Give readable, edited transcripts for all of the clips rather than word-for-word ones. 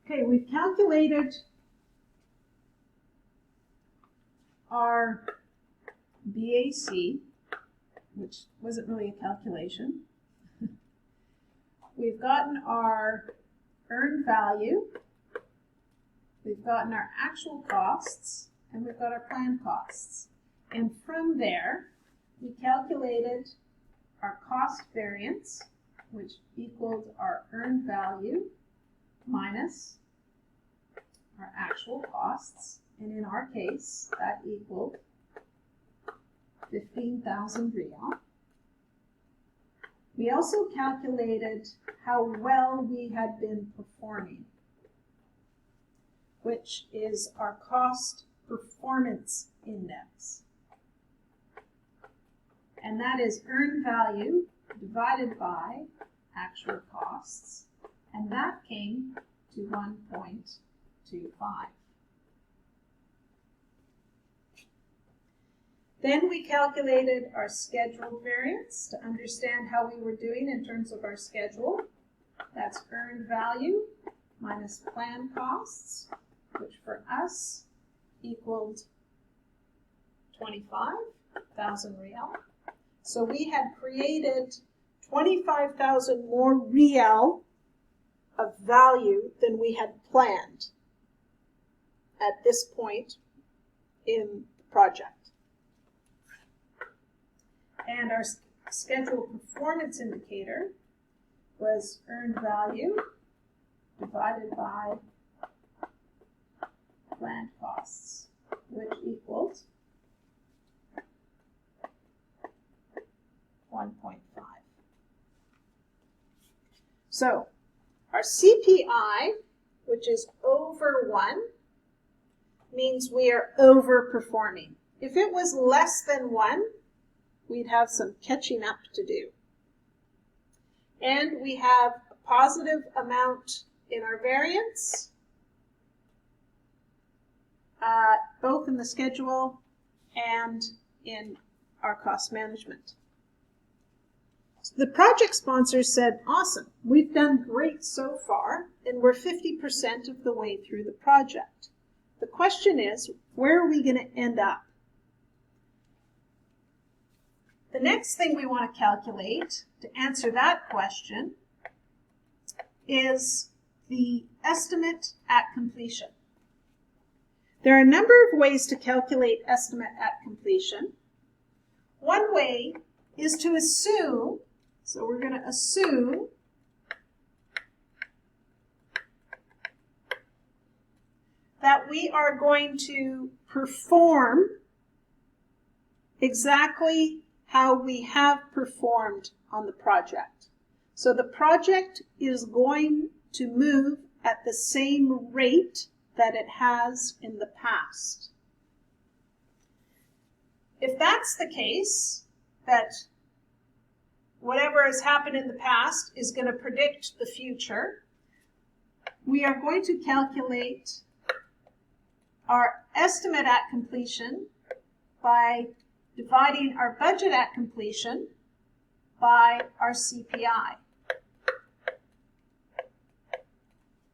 Okay, we've calculated our BAC, which wasn't really a calculation. We've gotten our earned value, we've gotten our actual costs, and we've got our planned costs. And from there, we calculated our cost variance, which equaled our earned value minus our actual costs. And in our case, that equaled 15,000 real. We also calculated how well we had been performing, which is our cost performance index. And that is earned value divided by actual costs, and that came to 1.25. Then we calculated our scheduled variance to understand how we were doing in terms of our schedule. That's earned value minus planned costs, which for us equaled 25,000 real. So we had created 25,000 more real of value than we had planned at this point in the project. And our schedule performance indicator was earned value divided by planned costs, which equals 1.5. So our CPI, which is over 1, means we are overperforming. If it was less than 1, we'd have some catching up to do. And we have a positive amount in our variance, both in the schedule and in our cost management. So the project sponsors said, awesome, we've done great so far, and we're 50% of the way through the project. The question is, where are we going to end up? The next thing we want to calculate to answer that question is the estimate at completion. There are a number of ways to calculate estimate at completion. One way is to assume, so we're going to assume that we are going to perform exactly how we have performed on the project. So the project is going to move at the same rate that it has in the past. If that's the case, that whatever has happened in the past is going to predict the future, we are going to calculate our estimate at completion by dividing our budget at completion by our CPI.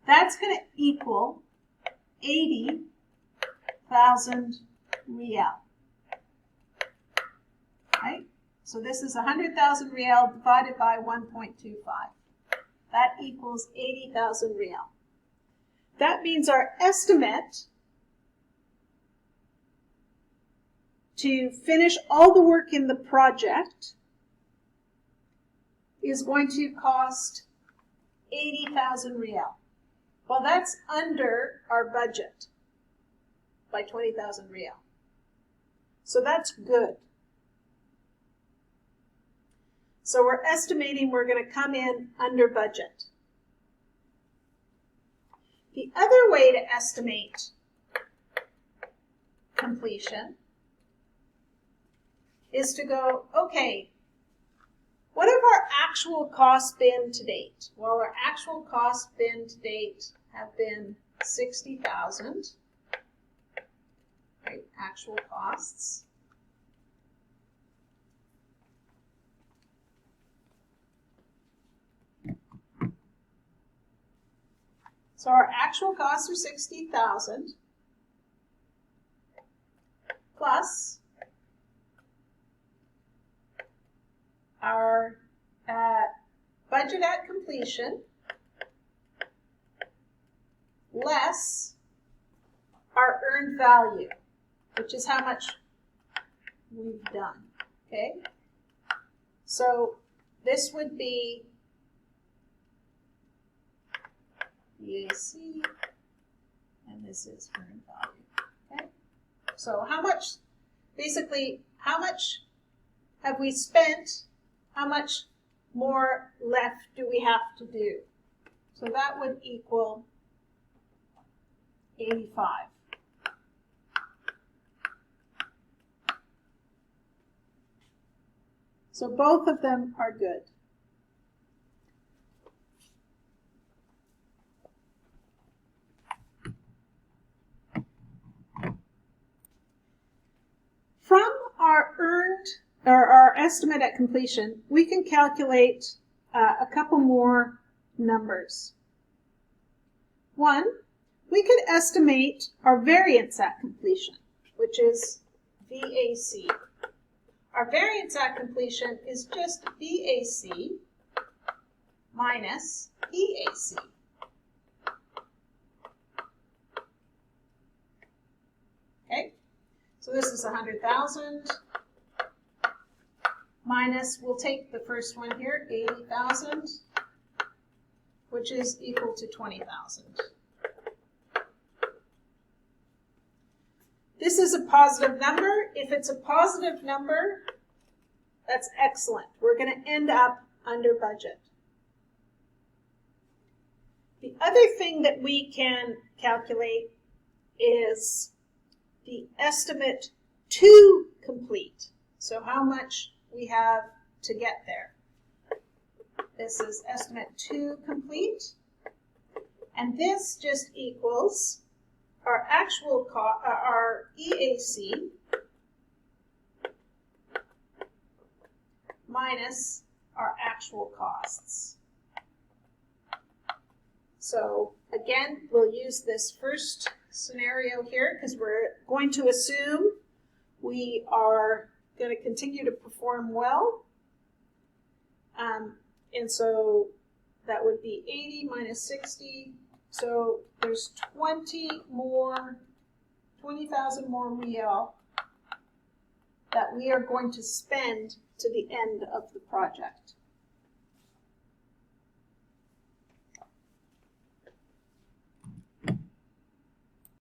That's going to equal 80,000 real. Right? So this is 100,000 real divided by 1.25. That equals 80,000 real. That means our estimate to finish all the work in the project is going to cost 80,000 real. Well, that's under our budget by 20,000 real. So that's good. So we're estimating we're going to come in under budget. The other way to estimate completion is to go, okay, what have our actual costs been to date? Well, our actual costs been to date have been 60,000, right? Actual costs. So our actual costs are 60,000 plus our budget at completion less our earned value, which is how much we've done, okay? So this would be EAC, and this is earned value, okay? So how much, basically, how much have we spent? How much more left do we have to do? So that would equal 85. So both of them are good. From our earned, or our estimate at completion, we can calculate a couple more numbers. One, we could estimate our variance at completion, which is VAC. Our variance at completion is just VAC minus EAC. Okay, so this is 100,000 minus, we'll take the first one here, 80,000, which is equal to 20,000. This is a positive number. If it's a positive number, that's excellent. We're going to end up under budget. The other thing that we can calculate is the estimate to complete. So how much we have to get there. This is estimate to complete. And this just equals our actual cost, our EAC minus our actual costs. So again, we'll use this first scenario here because we're going to assume we are going to continue to perform well. And so that would be 80 minus 60. So there's 20,000 more real that we are going to spend to the end of the project.